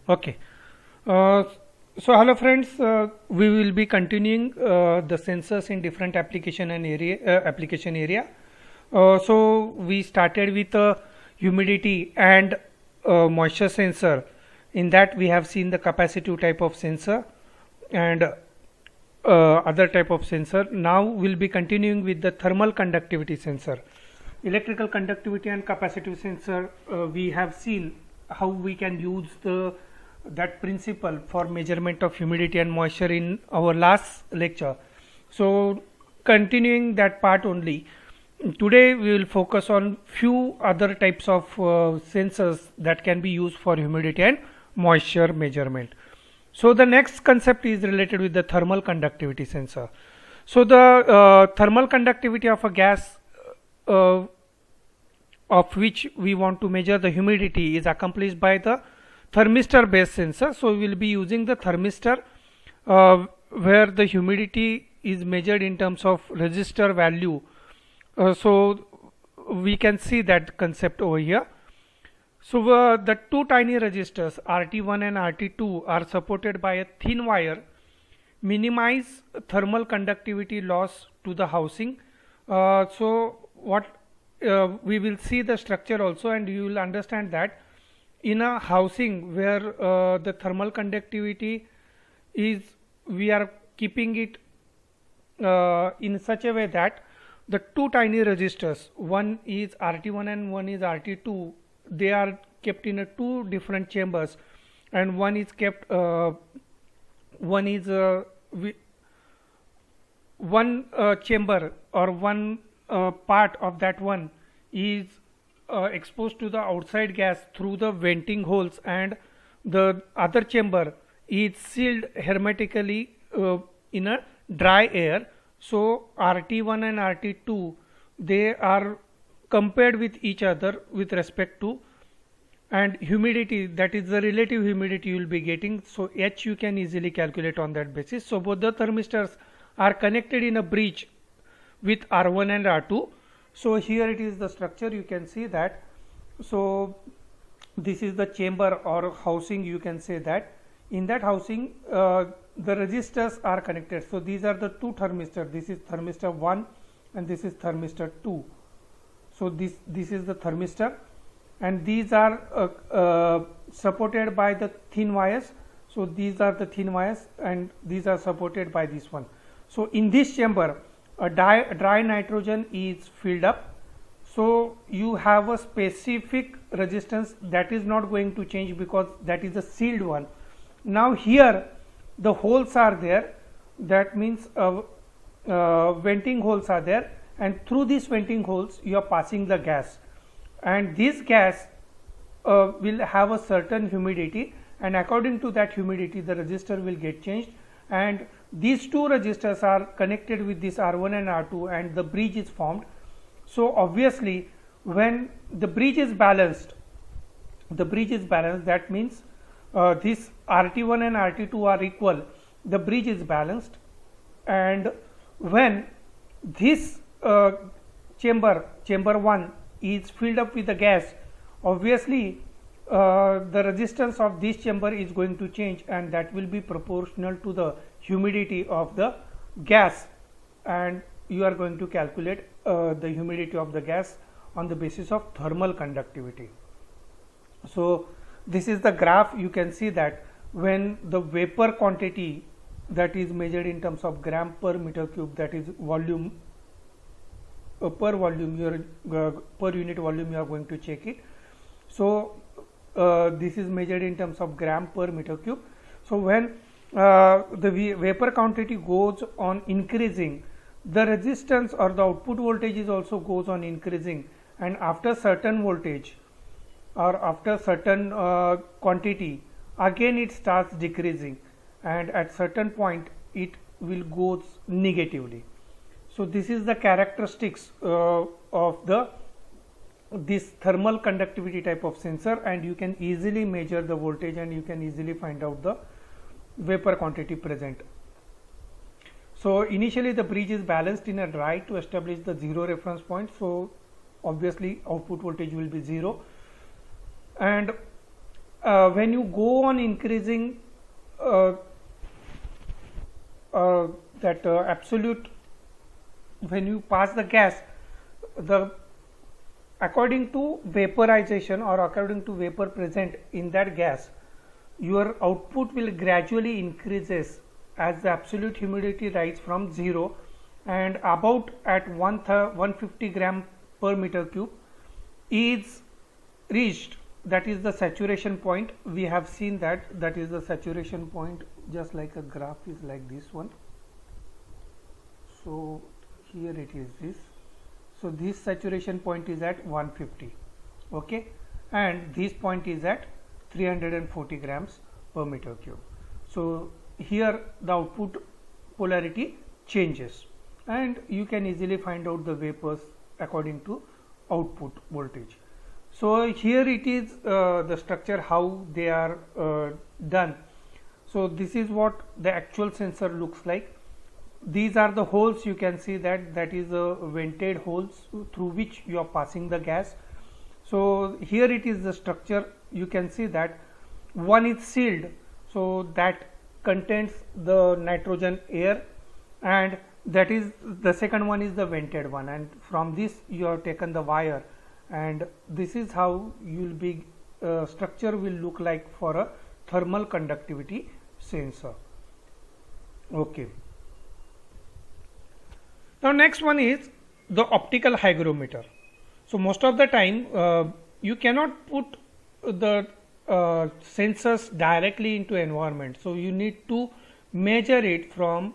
Okay. Uh, so hello friends, we will be continuing the sensors in different application area. So we started with humidity and moisture sensor. In that we have seen the capacitive type of sensor and other type of sensor. Now we'll be continuing with the thermal conductivity sensor. Electrical conductivity and capacitive sensor, we have seen how we can use the that principle for measurement of humidity and moisture in our last lecture. So continuing that part only, today we will focus on few other types of sensors that can be used for humidity and moisture measurement. So the next concept is related with the thermal conductivity sensor. So the thermal conductivity of a gas uh, of which we want to measure the humidity is accomplished by the thermistor based sensor. So we will be using the thermistor where the humidity is measured in terms of resistor value. So we can see that concept over here. So the two tiny resistors RT1 and RT2 are supported by a thin wire, minimize thermal conductivity loss to the housing. So what we will see the structure also, and you will understand that in a housing where the thermal conductivity is, we are keeping it in such a way that the two tiny resistors, one is RT1 and one is RT2, they are kept in a two different chambers, and one is kept one is one chamber or one part of that one is exposed to the outside gas through the venting holes, and the other chamber is sealed hermetically in a dry air. So RT1 and RT2, they are compared with each other with respect to, and humidity, that is the relative humidity you will be getting. So H you can easily calculate on that basis. So both the thermistors are connected in a bridge with R1 and R2. So here it is the structure, you can see that. So this is the chamber or housing, you can say that. In that housing the resistors are connected. So these are the two thermistors, this is thermistor 1 and this is thermistor 2. So this is the thermistor, and these are supported by the thin wires. So these are the thin wires and these are supported by this one. So in this chamber a dry nitrogen is filled up. So you have a specific resistance that is not going to change because that is a sealed one. Now here the holes are there, that means venting holes are there, and through these venting holes you are passing the gas, and this gas will have a certain humidity, and according to that humidity the resistor will get changed, and these two resistors are connected with this R1 and R2 and the bridge is formed. So obviously when the bridge is balanced, that means this RT1 and RT2 are equal, the bridge is balanced, and when this chamber 1 is filled up with the gas, obviously the resistance of this chamber is going to change, and that will be proportional to the humidity of the gas, and you are going to calculate the humidity of the gas on the basis of thermal conductivity. So this is the graph, you can see that when the vapor quantity that is measured in terms of gram per meter cube, that is volume per volume, your per unit volume you are going to check it. So this is measured in terms of gram per meter cube. So when the vapor quantity goes on increasing, the resistance or the output voltage is also goes on increasing, and after certain voltage or after certain quantity again it starts decreasing, and at certain point it will goes negatively. So this is the characteristics of this thermal conductivity type of sensor, and you can easily measure the voltage and you can easily find out the vapor quantity present. So initially the bridge is balanced in a dry to establish the zero reference point. So obviously output voltage will be 0, and when you go on increasing uh, that absolute, when you pass the gas, the according to vaporization or according to vapor present in that gas, your output will gradually increases as the absolute humidity rises from 0 and about at 150 gram per meter cube is reached. That is the saturation point. We have seen that is the saturation point, just like a graph is like this one. So here it is this. So this saturation point is at 150, okay, and this point is at 340 grams per meter cube. So here the output polarity changes, and you can easily find out the vapors according to output voltage. So here it is the structure, how they are done. So this is what the actual sensor looks like. These are the holes. You can see that is vented holes through which you are passing the gas. So here it is the structure. You can see that one is sealed, so that contains the nitrogen air, and that is the second one is the vented one, and from this you have taken the wire, and this is how you will be structure will look like for a thermal conductivity sensor. Okay. Now next one is the optical hygrometer. So most of the time you cannot put the sensors directly into environment. So you need to measure it from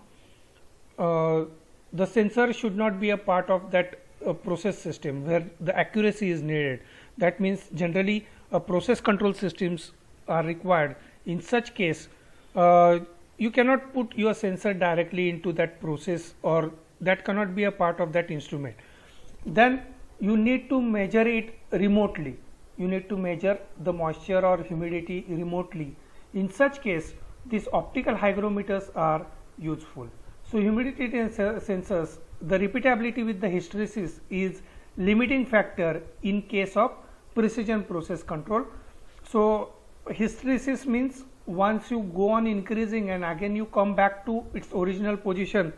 the sensor should not be a part of that process system where the accuracy is needed. That means generally process control systems are required. In such case you cannot put your sensor directly into that process, or that cannot be a part of that instrument. Then you need to measure it remotely. You need to measure the moisture or humidity remotely. In such case, these optical hygrometers are useful. So humidity sensors, the repeatability with the hysteresis is limiting factor in case of precision process control. So hysteresis means once you go on increasing and again you come back to its original position,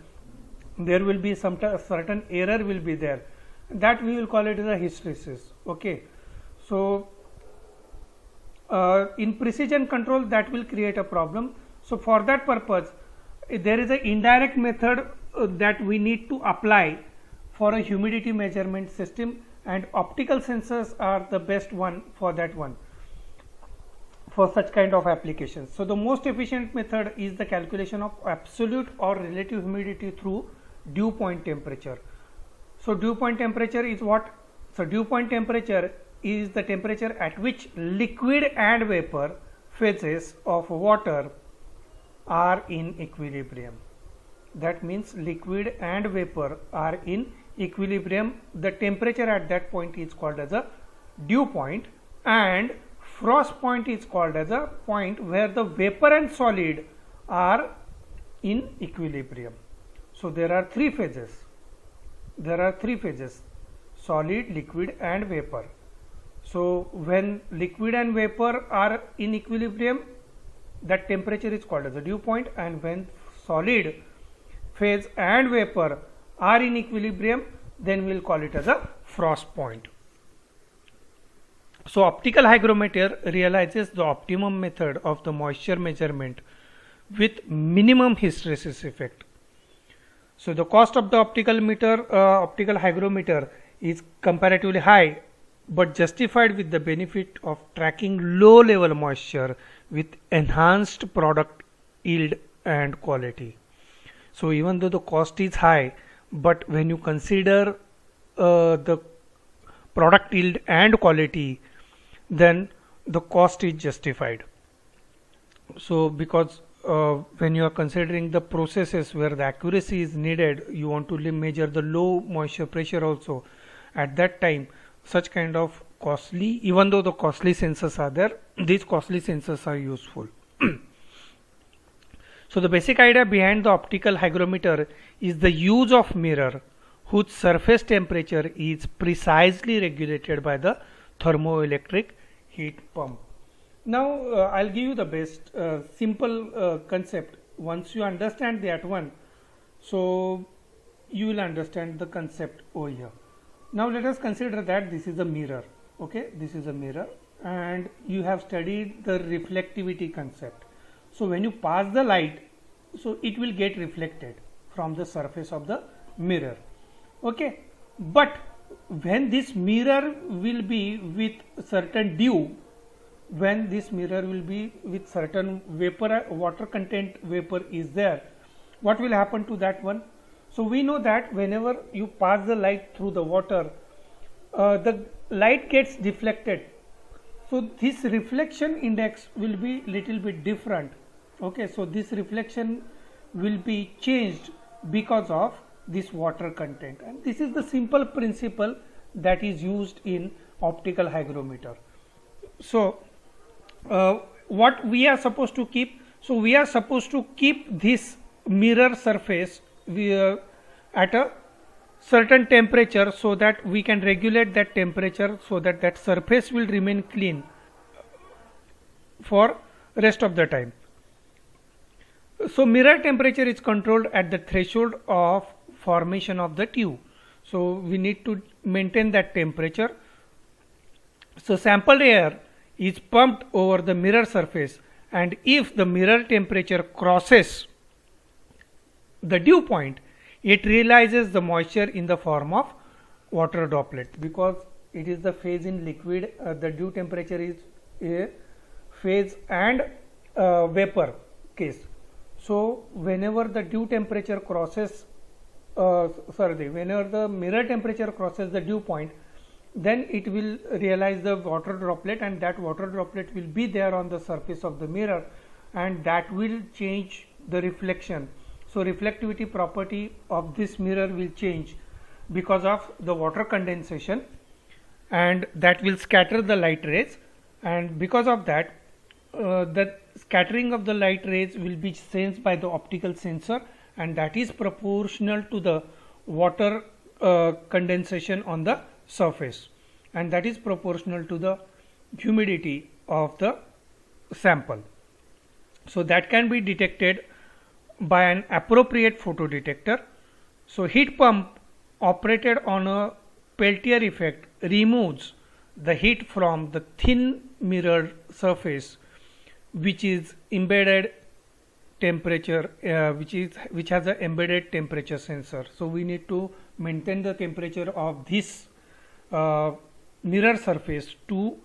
there will be some certain error will be there, that we will call it as a hysteresis. Okay. So in precision control that will create a problem. So for that purpose there is an indirect method that we need to apply for a humidity measurement system, and optical sensors are the best one for that one, for such kind of applications. So the most efficient method is the calculation of absolute or relative humidity through dew point temperature. So dew point temperature is what? So dew point temperature is the temperature at which liquid and vapor phases of water are in equilibrium. That means liquid and vapor are in equilibrium. The temperature at that point is called as a dew point, and frost point is called as a point where the vapor and solid are in equilibrium. So there are three phases. Solid, liquid and vapor. So when liquid and vapor are in equilibrium, that temperature is called as a dew point, and when solid, phase and vapor are in equilibrium, then we will call it as a frost point. So optical hygrometer realizes the optimum method of the moisture measurement with minimum hysteresis effect. So the cost of the optical hygrometer is comparatively high, but justified with the benefit of tracking low level moisture with enhanced product yield and quality. So even though the cost is high, but when you consider the product yield and quality, then the cost is justified. So because when you are considering the processes where the accuracy is needed, you want to measure the low moisture pressure also. At that time, such kind of costly, even though the costly sensors are there, these costly sensors are useful. So the basic idea behind the optical hygrometer is the use of mirror whose surface temperature is precisely regulated by the thermoelectric heat pump. Now I'll give you the best simple concept. Once you understand that one, so you will understand the concept over here. Now let us consider that this is a mirror. Okay, this is a mirror, and you have studied the reflectivity concept. So when you pass the light, so it will get reflected from the surface of the mirror. Okay, but when this mirror will be with certain dew, when this mirror will be with certain vapor, water content vapor is there, what will happen to that one? So we know that whenever you pass the light through the water, the light gets deflected. So this reflection index will be little bit different. Okay, so this reflection will be changed because of this water content, and this is the simple principle that is used in optical hygrometer. So what we are supposed to keep? So we are supposed to keep this mirror surface at a certain temperature, so that we can regulate that temperature, so that that surface will remain clean for rest of the time. So mirror temperature is controlled at the threshold of formation of the tube. So we need to maintain that temperature. So sample air is pumped over the mirror surface, and if the mirror temperature crosses the dew point, it realizes the moisture in the form of water droplet, because it is the phase in liquid. The dew temperature is a phase and vapor case. So whenever the dew temperature crosses whenever the mirror temperature crosses the dew point, then it will realize the water droplet, and that water droplet will be there on the surface of the mirror, and that will change the reflection. So reflectivity property of this mirror will change because of the water condensation, and that will scatter the light rays, and because of that the scattering of the light rays will be sensed by the optical sensor, and that is proportional to the water condensation on the surface, and that is proportional to the humidity of the sample. So that can be detected by an appropriate photodetector. So heat pump operated on a Peltier effect removes the heat from the thin mirror surface, which is embedded temperature, which has an embedded temperature sensor. So we need to maintain the temperature of this mirror surface to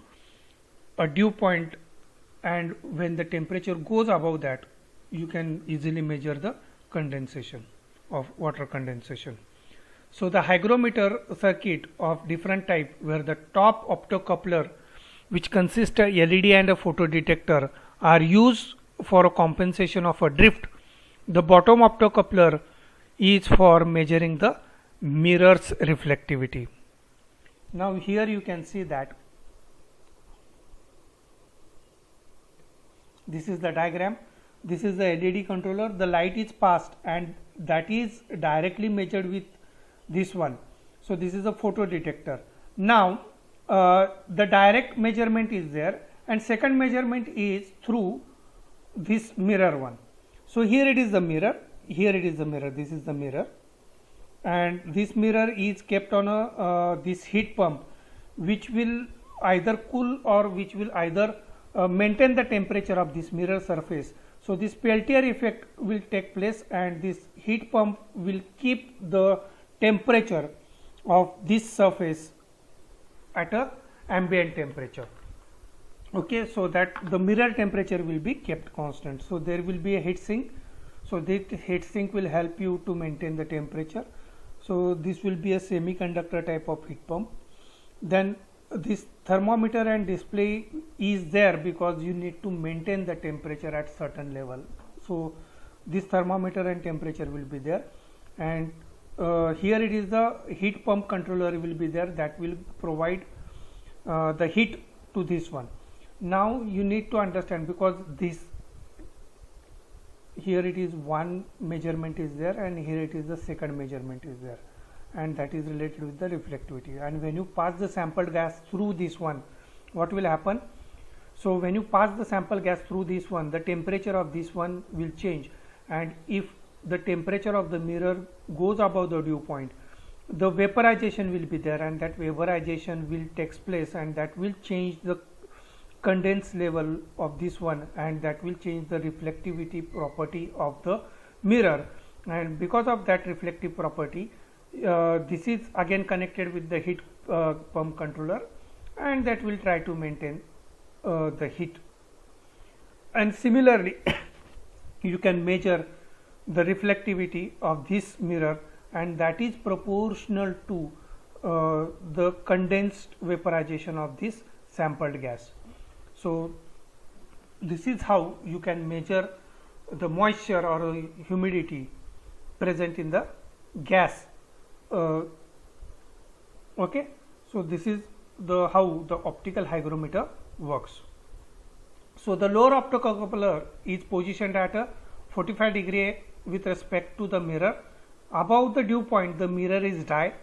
a dew point, and when the temperature goes above that, you can easily measure the condensation of water condensation. So the hygrometer circuit of different type, where the top optocoupler, which consists of LED and a photodetector, are used for a compensation of a drift. The bottom optocoupler is for measuring the mirror's reflectivity. Now here you can see that this is the diagram. This is the LED controller. The light is passed, and that is directly measured with this one. So this is a photodetector. Now the direct measurement is there, and second measurement is through this mirror one. So here it is the mirror, here it is the mirror, this is the mirror, and this mirror is kept on a this heat pump, which will either cool or which will either maintain the temperature of this mirror surface. So this Peltier effect will take place, and this heat pump will keep the temperature of this surface at a ambient temperature. Okay, so that the mirror temperature will be kept constant. So there will be a heat sink. So this heat sink will help you to maintain the temperature. So this will be a semiconductor type of heat pump. Then this thermometer and display is there because you need to maintain the temperature at certain level. So this thermometer and temperature will be there, and here it is the heat pump controller will be there, that will provide the heat to this one. Now you need to understand, because this here it is one measurement is there, and here it is the second measurement is there, and that is related with the reflectivity. And when you pass the sampled gas through this one, what will happen? So when you pass the sample gas through this one, the temperature of this one will change, and if the temperature of the mirror goes above the dew point, the vaporization will be there, and that vaporization will takes place, and that will change the condense level of this one, and that will change the reflectivity property of the mirror. And because of that reflective property, this is again connected with the heat pump controller, and that will try to maintain the heat. And similarly you can measure the reflectivity of this mirror, and that is proportional to the condensed vaporization of this sampled gas. So this is how you can measure the moisture or humidity present in the gas. Okay, so this is the how the optical hygrometer works. So the lower optocoupler is positioned at a 45 degree with respect to the mirror. Above the dew point, the mirror is dry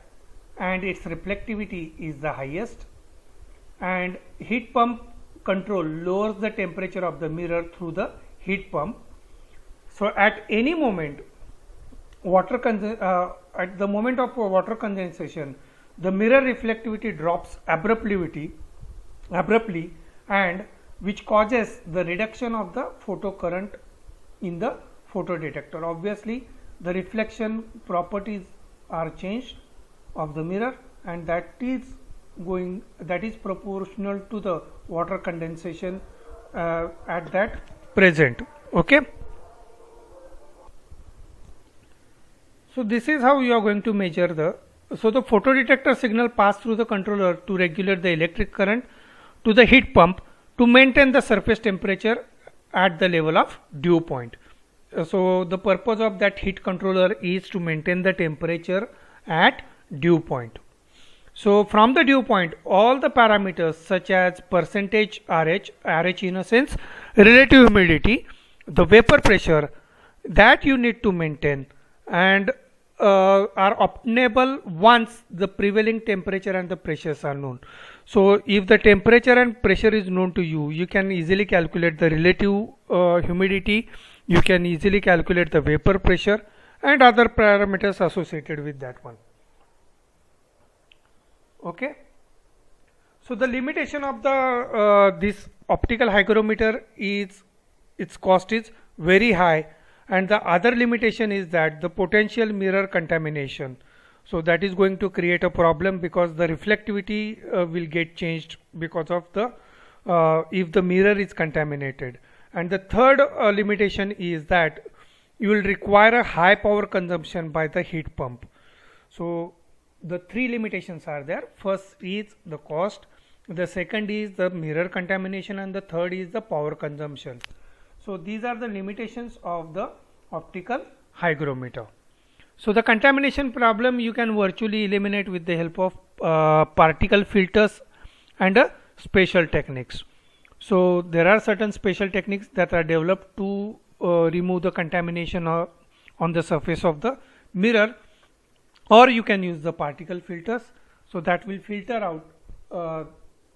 and its reflectivity is the highest, and heat pump control lowers the temperature of the mirror through the heat pump. So at any moment, at the moment of water condensation, the mirror reflectivity drops abruptly, and which causes the reduction of the photocurrent in the photodetector. Obviously the reflection properties are changed of the mirror, and that is proportional to the water condensation at that present. Okay, so this is how you are going to measure the photodetector signal pass through the controller to regulate the electric current to the heat pump to maintain the surface temperature at the level of dew point. So the purpose of that heat controller is to maintain the temperature at dew point. So from the dew point, all the parameters such as percentage RH in a sense, relative humidity, the vapor pressure, that you need to maintain, and are obtainable once the prevailing temperature and the pressures are known. So if the temperature and pressure is known to you, you can easily calculate the relative humidity, you can easily calculate the vapor pressure and other parameters associated with that one. Okay, so the limitation of the this optical hygrometer is its cost is very high, and the other limitation is that the potential mirror contamination. So that is going to create a problem because the reflectivity will get changed because of the if the mirror is contaminated. And the third limitation is that you will require a high power consumption by the heat pump. So the three limitations are there. First is the cost, the second is the mirror contamination, and the third is the power consumption. So these are the limitations of the optical hygrometer. So the contamination problem you can virtually eliminate with the help of particle filters and special techniques. So there are certain special techniques that are developed to remove the contamination on the surface of the mirror, or you can use the particle filters. So that will filter out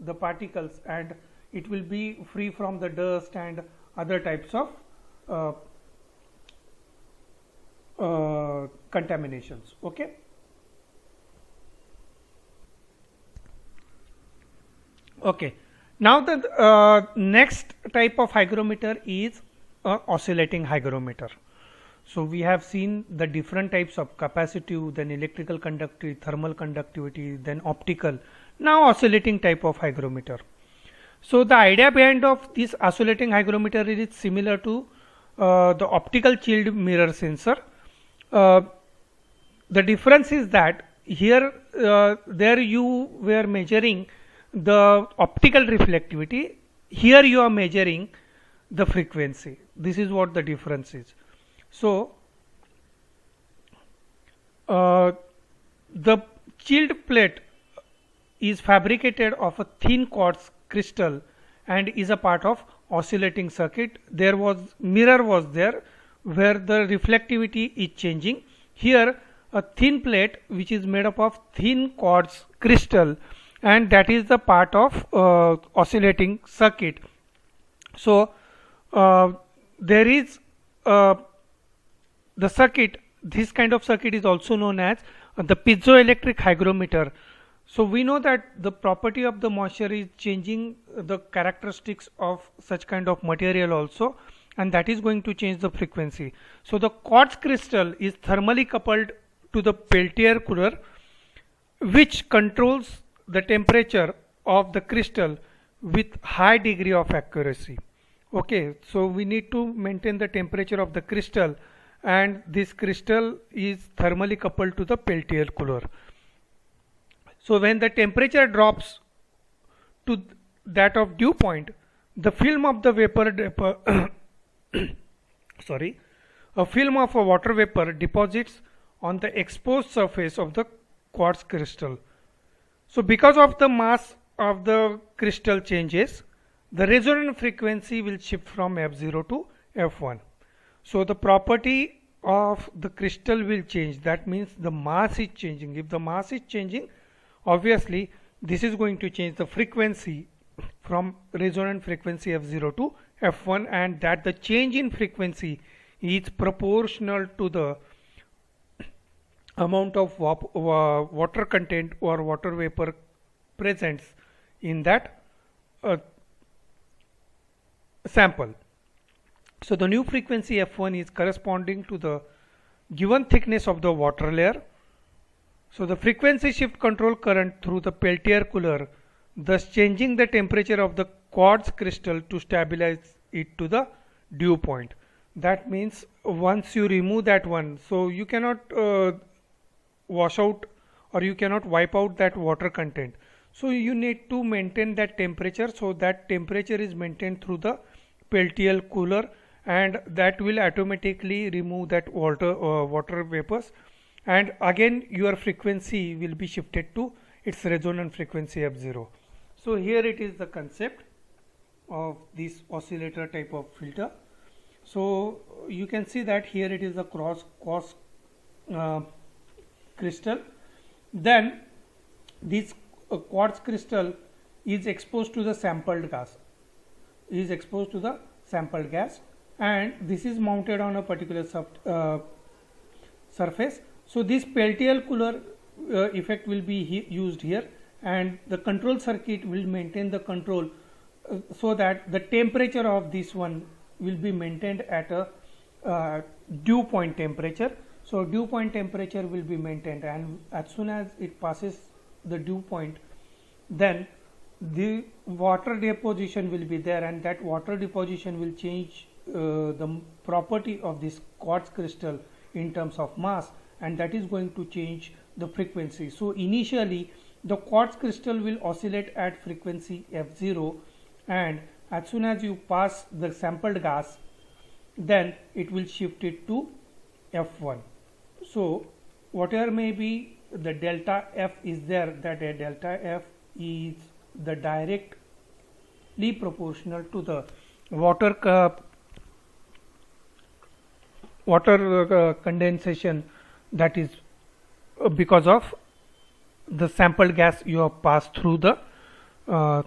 the particles, and it will be free from the dust and other types of contaminations. Okay, okay, now the next type of hygrometer is oscillating hygrometer. So we have seen the different types of capacitive, then electrical conductivity, thermal conductivity, then optical, now oscillating type of hygrometer. So the idea behind of this oscillating hygrometer is similar to the optical chilled mirror sensor. The difference is that here there you were measuring the optical reflectivity, here you are measuring the frequency. This is what the difference is. So the chilled plate is fabricated of a thin quartz crystal and is a part of oscillating circuit. There was mirror was there where the reflectivity is changing. Here a thin plate which is made up of thin quartz crystal, and that is the part of oscillating circuit, So uh, there is uh, the circuit. This kind of circuit is also known as the piezoelectric hygrometer. So we know that the property of the moisture is changing the characteristics of such kind of material also, and that is going to change the frequency. So the quartz crystal is thermally coupled to the Peltier cooler, which controls the temperature of the crystal with high degree of accuracy. Okay, so we need to maintain the temperature of the crystal, and this crystal is thermally coupled to the Peltier cooler. So when the temperature drops to that of dew point, the film of the vapor sorry, a film of a water vapor deposits on the exposed surface of the quartz crystal. So because of the mass of the crystal changes, the resonant frequency will shift from F0 to F1. So the property of the crystal will change. That means the mass is changing. If the mass is changing, obviously this is going to change the frequency from resonant frequency F0 to F1, and that the change in frequency is proportional to the amount of water content or water vapor presence in that sample. So the new frequency F1 is corresponding to the given thickness of the water layer. So the frequency shift control current through the Peltier cooler, thus changing the temperature of the quartz crystal to stabilize it to the dew point. That means once you remove that one, so you cannot wash out or you cannot wipe out that water content. So you need to maintain that temperature, so that temperature is maintained through the Peltier cooler, and that will automatically remove that water vapors, and again your frequency will be shifted to its resonant frequency F0. So here it is the concept of this oscillator type of filter. So you can see that here it is a quartz crystal. Then this quartz crystal is exposed to the sampled gas, and this is mounted on a particular surface. So this Peltier cooler effect will be used here, and the control circuit will maintain the control so that the temperature of this one will be maintained at a dew point temperature. So dew point temperature will be maintained, and as soon as it passes the dew point, then the water deposition will be there, and that water deposition will change the property of this quartz crystal in terms of mass, and that is going to change the frequency. So initially the quartz crystal will oscillate at frequency F0, and as soon as you pass the sampled gas, then it will shift it to F1. So whatever may be the delta F is there, that a delta F is the directly proportional to the water condensation, that is because of the sampled gas you have passed through the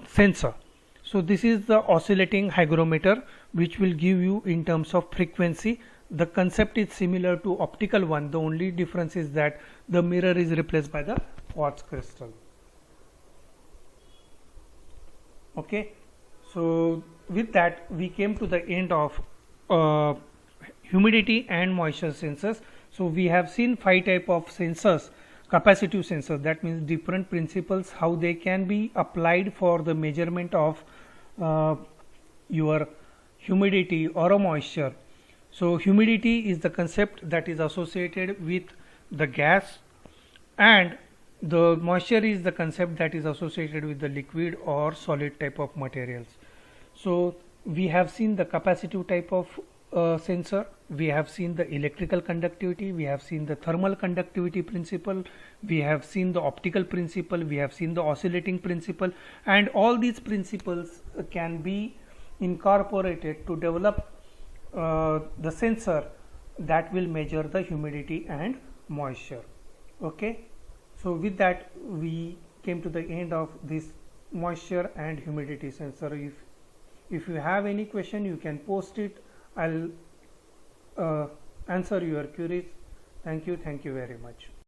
sensor. So this is the oscillating hygrometer, which will give you in terms of frequency. The concept is similar to optical one. The only difference is that the mirror is replaced by the quartz crystal. Okay, so with that we came to the end of humidity and moisture sensors. So we have seen 5 type of sensors. Capacitive sensors, that means different principles how they can be applied for the measurement of your humidity or a moisture. So humidity is the concept that is associated with the gas, and the moisture is the concept that is associated with the liquid or solid type of materials. So we have seen the capacitive type of sensor, we have seen the electrical conductivity, we have seen the thermal conductivity principle, we have seen the optical principle, we have seen the oscillating principle, and all these principles can be incorporated to develop the sensor that will measure the humidity and moisture. Okay, so with that we came to the end of this moisture and humidity sensor. If you have any question, you can post it. I'll answer your queries. Thank you very much.